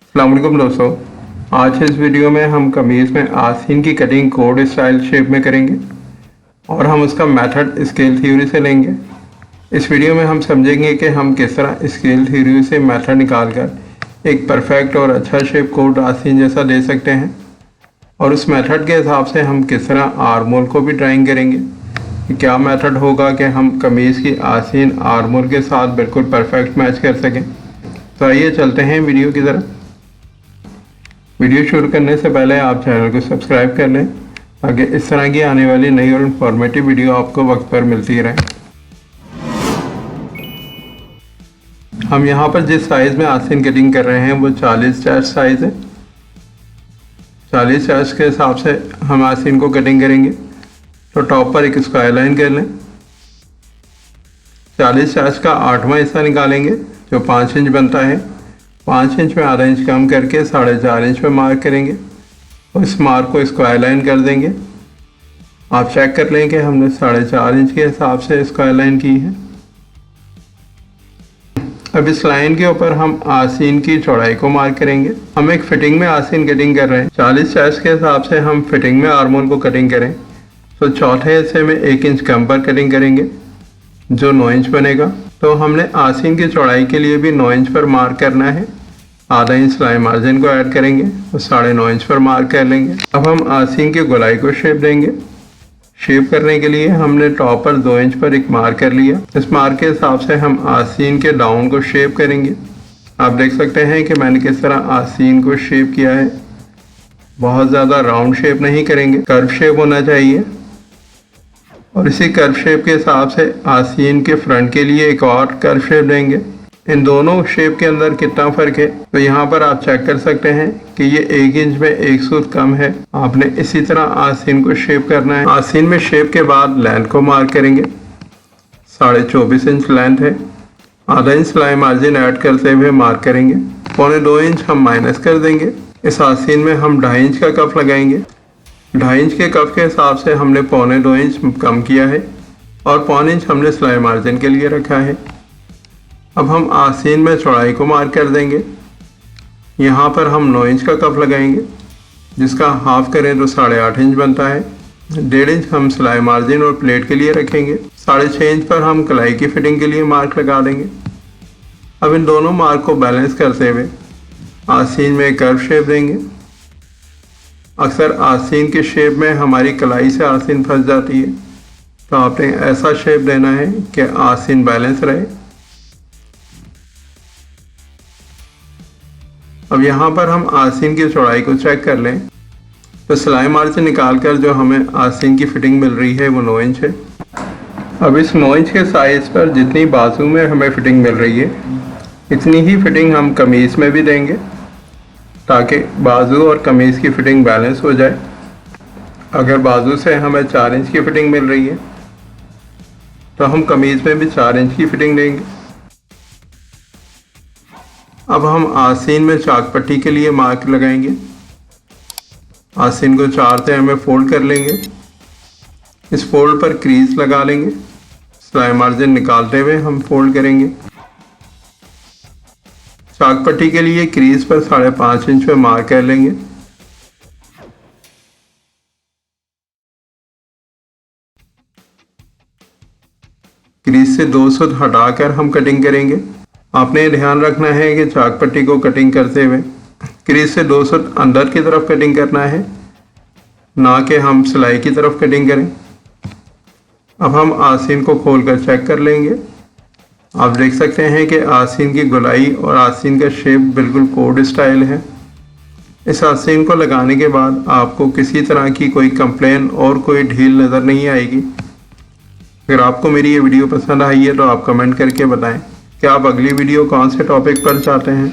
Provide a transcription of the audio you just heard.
अस्सलाम वालेकुम दोस्तों, आज इस वीडियो में हम कमीज़ में आस्तीन की कटिंग कोड स्टाइल शेप में करेंगे और हम उसका मेथड स्केल थ्योरी से लेंगे। इस वीडियो में हम समझेंगे कि हम किस तरह स्केल थ्योरी से मेथड निकालकर एक परफेक्ट और अच्छा शेप कोड आस्तीन जैसा दे सकते हैं और उस मेथड के हिसाब से हम किस तरह आर्म होल को भी ड्राइंग करेंगे कि क्या मेथड होगा कि हम कमीज़ की आस्तीन आर्म होल के साथ बिल्कुल परफेक्ट मैच कर सकें। तो आइए चलते हैं वीडियो की तरफ। वीडियो शुरू करने से पहले आप चैनल को सब्सक्राइब कर लें ताकि इस तरह की आने वाली नई और इन्फॉर्मेटिव वीडियो आपको वक्त पर मिलती रहे। हम यहाँ पर जिस साइज़ में आस्तीन कटिंग कर रहे हैं वो 40 चेस्ट साइज़ है। 40 चेस्ट के हिसाब से हम आस्तीन को कटिंग करेंगे। तो टॉप पर एक स्क्वायर लाइन कर लें। 40 चेस्ट का 8वां हिस्सा निकालेंगे जो 5 इंच बनता है। 5 इंच में आधा इंच कम करके 4.5 इंच पे मार्क करेंगे और इस मार्क को स्क्वायर लाइन कर देंगे। आप चेक कर लें कि हमने 4.5 इंच के हिसाब से स्क्वायर लाइन की है। अब इस लाइन के ऊपर हम आस्तीन की चौड़ाई को मार्क करेंगे। हम एक फिटिंग में आस्तीन कटिंग कर रहे हैं। 40 चेस्ट के हिसाब से हम फिटिंग में आर्म होल को कटिंग करें तो चौथे हिस्से में 1 इंच कम पर कटिंग करेंगे जो 9 इंच बनेगा। तो हमने आस्तीन की चौड़ाई के लिए भी 9 इंच पर मार्क करना है। आधा इंच सिलाई मार्जिन को ऐड करेंगे और 9.5 इंच पर मार्क कर लेंगे। अब हम आस्तीन की गोलाई को शेप देंगे। शेप करने के लिए हमने टॉप पर 2 इंच पर एक मार्क कर लिया। इस मार्क के हिसाब से हम आस्तीन के डाउन को शेप करेंगे। आप देख सकते हैं कि मैंने किस तरह आस्तीन को शेप किया है। बहुत ज़्यादा राउंड शेप नहीं करेंगे, कर्व शेप होना चाहिए। और इसी कर्व शेप के हिसाब से आस्तीन के फ्रंट के लिए एक और कर्व शेप देंगे। इन दोनों शेप के अंदर कितना फ़र्क है तो यहाँ पर आप चेक कर सकते हैं कि ये 1 इंच में 1 सूत कम है। आपने इसी तरह आस्तीन को शेप करना है। आस्तीन में शेप के बाद लेंथ को मार्क करेंगे। 24.5 इंच लेंथ है। आधा इंच सिलाई मार्जिन ऐड करते हुए मार्क करेंगे। 1.25 इंच हम माइनस कर देंगे। इस आस्तीन में हम 2.5 इंच का कफ लगाएंगे। 2.5 इंच के कफ के हिसाब से हमने 1.25 इंच कम किया है और 1.25 इंच हमने सिलाई मार्जिन के लिए रखा है। अब हम आस्तीन में चौड़ाई को मार्क कर देंगे। यहाँ पर हम 9 इंच का कफ लगाएंगे जिसका हाफ करें तो 8.5 इंच बनता है। 1.5 इंच हम सिलाई मार्जिन और प्लेट के लिए रखेंगे। 6.5 इंच पर हम कलाई की फिटिंग के लिए मार्क लगा देंगे। अब इन दोनों मार्क को बैलेंस करते हुए आस्तीन में कर्व शेप देंगे। अक्सर आस्तीन के शेप में हमारी कलाई से आस्तीन फंस जाती है तो आपने ऐसा शेप देना है कि आस्तीन बैलेंस रहे। अब यहाँ पर हम आस्तीन की चौड़ाई को चेक कर लें तो सिलाई मार्जिन निकालकर जो हमें आस्तीन की फिटिंग मिल रही है वो 9 इंच है। अब इस 9 इंच के साइज़ पर जितनी बाजू में हमें फिटिंग मिल रही है इतनी ही फिटिंग हम कमीज़ में भी देंगे ताकि बाजू और कमीज़ की फिटिंग बैलेंस हो जाए। अगर बाजू से हमें 4 इंच की फिटिंग मिल रही है तो हम कमीज़ में भी 4 इंच की फिटिंग देंगे। अब हम आस्तीन में चाक पट्टी के लिए मार्क लगाएंगे। आस्तीन को 4 तह में फोल्ड कर लेंगे। इस फोल्ड पर क्रीज लगा लेंगे। सिलाई मार्जिन निकालते हुए हम फोल्ड करेंगे। चाक पट्टी के लिए क्रीज पर 5.5 इंच पे मार्क कर लेंगे। क्रीज से 2 सूत हटाकर हम कटिंग करेंगे। आपने ध्यान रखना है कि चाक पट्टी को कटिंग करते हुए क्रीज से 2 सूत अंदर की तरफ कटिंग करना है, ना कि हम सिलाई की तरफ कटिंग करें। अब हम आस्तीन को खोलकर चेक कर लेंगे। आप देख सकते हैं कि आस्तीन की गोलाई और आस्तीन का शेप बिल्कुल कोड स्टाइल है। इस आस्तीन को लगाने के बाद आपको किसी तरह की कोई कंप्लेन और कोई ढील नज़र नहीं आएगी। अगर आपको मेरी ये वीडियो पसंद आई है तो आप कमेंट करके बताएं कि आप अगली वीडियो कौन से टॉपिक पर चाहते हैं।